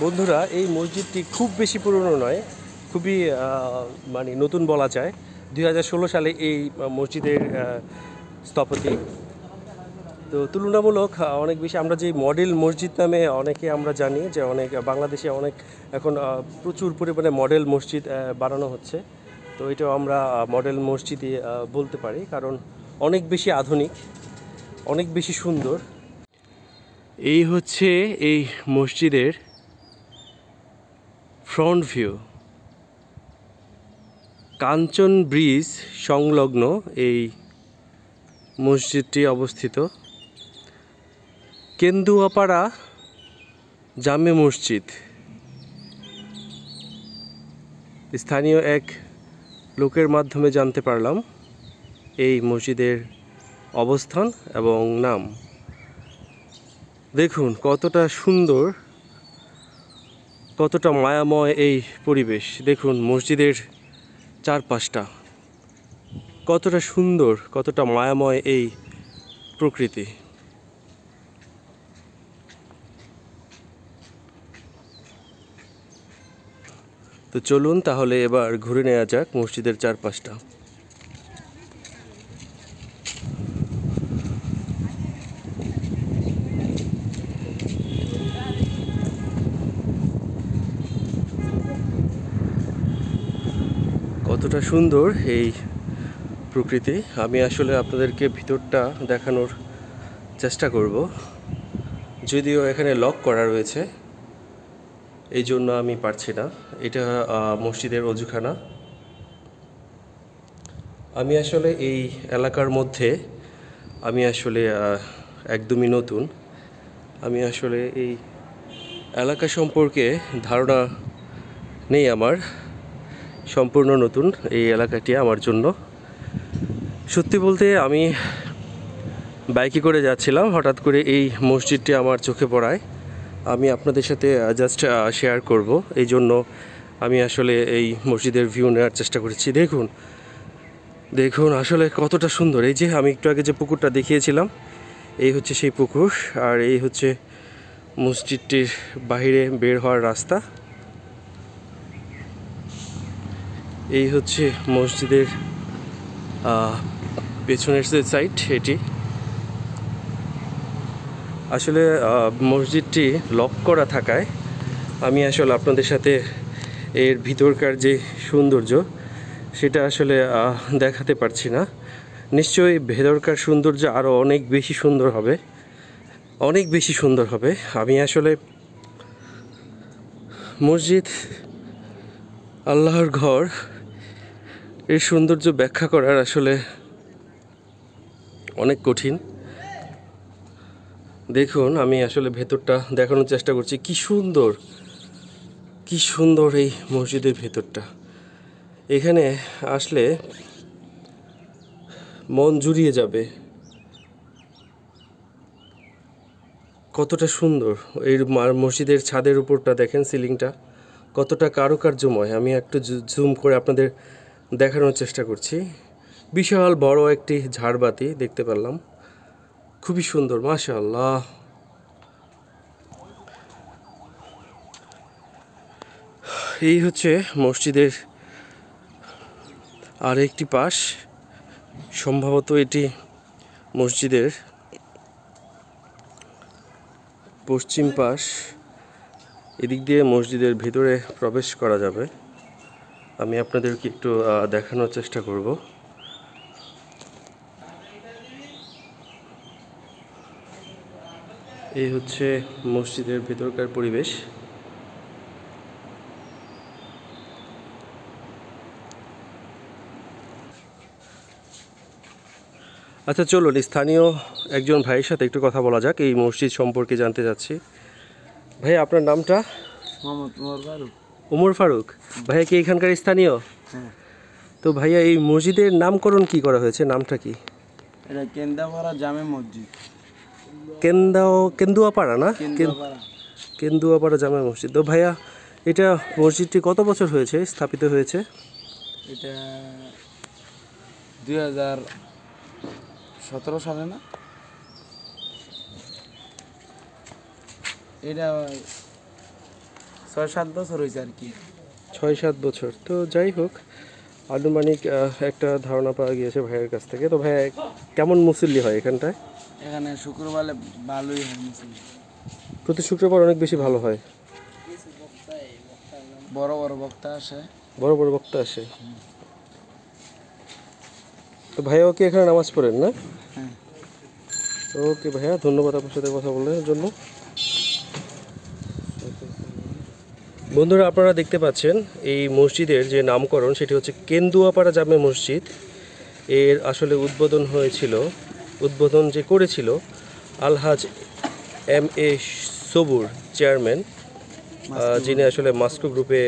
বন্ধুরা, এই মসজিদটি খুব বেশি পুরনো নয়, খুবই মানে নতুন বলা যায়। 2016 সালে এই মসজিদের স্থপতি। তো তুলনামূলক অনেক বেশি আমরা যে মডেল মসজিদ নামে অনেকে আমরা জানি যে অনেক বাংলাদেশে অনেক এখন প্রচুর পরিমাণে মডেল মসজিদ বানানো হচ্ছে। তো এটাও আমরা মডেল মসজিদই বলতে পারি, কারণ অনেক বেশি আধুনিক, অনেক বেশি সুন্দর। এই হচ্ছে এই মসজিদের ফ্রন্ট ভিউ। কাঞ্চন ব্রিজ সংলগ্ন এই মসজিদটি অবস্থিত। কেন্দুয়াপাড়া জামে মসজিদ। স্থানীয় এক লোকের মাধ্যমে জানতে পারলাম এই মসজিদের অবস্থান এবং নাম। দেখুন কতটা সুন্দর, কতটা মায়াময় এই পরিবেশ। দেখুন মসজিদের চারপাশটা কতটা সুন্দর, কতটা মায়াময় এই প্রকৃতি। তো চলুন তাহলে এবার ঘুরে নেওয়া যাক মসজিদের চারপাশটা। কতটা সুন্দর এই প্রকৃতি। আমি আসলে আপনাদেরকে ভিতরটা দেখানোর চেষ্টা করব, যদিও এখানে লক করা রয়েছে, এই জন্য আমি পারছি না। এটা মসজিদের অজুখানা। আমি আসলে এই এলাকার মধ্যে আমি আসলে একদমই নতুন। আমি আসলে এই এলাকা সম্পর্কে ধারণা নেই আমার, সম্পূর্ণ নতুন এই এলাকাটি আমার জন্য। সত্যি বলতে আমি বাইকে করে যাচ্ছিলাম, হঠাৎ করে এই মসজিদটি আমার চোখে পড়ায়। আমি আপনাদের সাথে জাস্ট শেয়ার করব, এই জন্য আমি আসলে এই মসজিদের ভিউ নেওয়ার চেষ্টা করেছি। দেখুন দেখুন আসলে কতটা সুন্দর। এই যে আমি একটু আগে যে পুকুরটা দেখিয়েছিলাম, এই হচ্ছে সেই পুকুর, আর এই হচ্ছে মসজিদটির বাইরে বের হওয়ার রাস্তা। এই হচ্ছে মসজিদের পেছনের যে সাইড, এটি আসলে মসজিদটি লক করা থাকায় আমি আসলে আপনাদের সাথে এর ভিতরকার যে সৌন্দর্য সেটা আসলে দেখাতে পারছি না। নিশ্চয়ই ভেতরকার সৌন্দর্য আরও অনেক বেশি সুন্দর হবে, অনেক বেশি সুন্দর হবে। আমি আসলে মসজিদ, আল্লাহর ঘর, এর সৌন্দর্য ব্যাখ্যা করার আসলে অনেক কঠিন। দেখুন আমি আসলে ভেতরটা দেখানোর চেষ্টা করছি। কি সুন্দর, কি সুন্দর এই মসজিদের ভেতরটা। এখানে আসলে মন জুড়িয়ে যাবে। কতটা সুন্দর এই মসজিদের ছাদের উপরটা দেখেন, সিলিংটা কতটা কারুকার্যময়। আমি একটু জুম করে আপনাদের দেখানোর চেষ্টা করছি। বিশাল বড় একটি ঝাড়বাতি দেখতে পেলাম, খুবই সুন্দর, মাশাআল্লাহ। এই হচ্ছে মসজিদের আর একটি পাশ, সম্ভবত এটি মসজিদের পশ্চিম পাশ। এদিক দিয়ে মসজিদের ভিতরে প্রবেশ করা যাবে। আমি আপনাদেরকে একটু দেখানোর চেষ্টা করব। এই হচ্ছে মসজিদের ভেতরকার পরিবেশ। আচ্ছা চলুন স্থানীয় একজন ভাইয়ের সাথে একটু কথা বলা যাক, এই মসজিদ সম্পর্কে জানতে চাচ্ছি। ভাই আপনার নামটা? ওমর ফারুক। ভাইয়া কি এখানকার স্থানীয়? হ্যাঁ। তো ভাইয়া এই মসজিদের নামকরণ কি করা হয়েছে, নামটা কি? এটা কেন্দাপাড়া জামে মসজিদ। কেন্দুয়াপাড়া না? কেন্দুয়াপাড়া জামে মসজিদ। তো ভাইয়া এটা মসজিদটি কত বছর হয়েছে স্থাপিত হয়েছে? এটা 2017 সালে না? এটা 6-7 বছর হয়েছে আর কি। 6-7 বছর। তো যাই হোক, আনুমানিক একটা ধারণা পাওয়া গিয়েছে ভাইয়ের কাছ থেকে। তো ভাইয়া কেমন মুসল্লি হয় এখানটায়? এখানে শুক্রবারে ভালোই হয় মুসলিম। প্রতি শুক্রবার অনেক বেশি ভালো হয়, বড় বড় বক্তা আসে। বড় বড় বক্তা আসে। তো ভাইয়াও কি এখানে নামাজ পড়েন না? হ্যাঁ। ওকে ভাইয়া, ধন্যবাদ আপনার সাথে কথা বলার জন্য। বন্ধুরা, আপনারা দেখতে পাচ্ছেন এই মসজিদের যে নামকরণ সেটি হচ্ছে কেন্দুয়াপাড়া জামে মসজিদ। এর আসলে উদ্বোধন যে করেছিল আলহাজ MA সবুর চেয়ারম্যান, যিনি আসলে মাস্কো গ্রুপে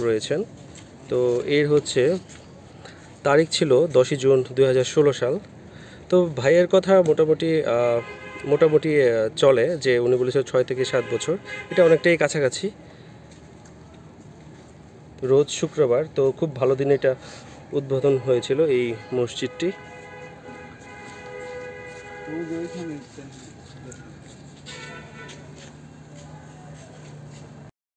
রয়েছেন। তো এর হচ্ছে তারিখ ছিল 10ই জুন 2016 সাল। তো ভাইয়ের কথা মোটামুটি চলে যে উনি বলেছেন 6 থেকে 7 বছর, এটা অনেকটাই কাছাকাছি। রোজ শুক্রবার, তো খুব ভালো দিনে এটা উদ্বোধন হয়েছিল এই মসজিদটি। ওই যে ওইখানে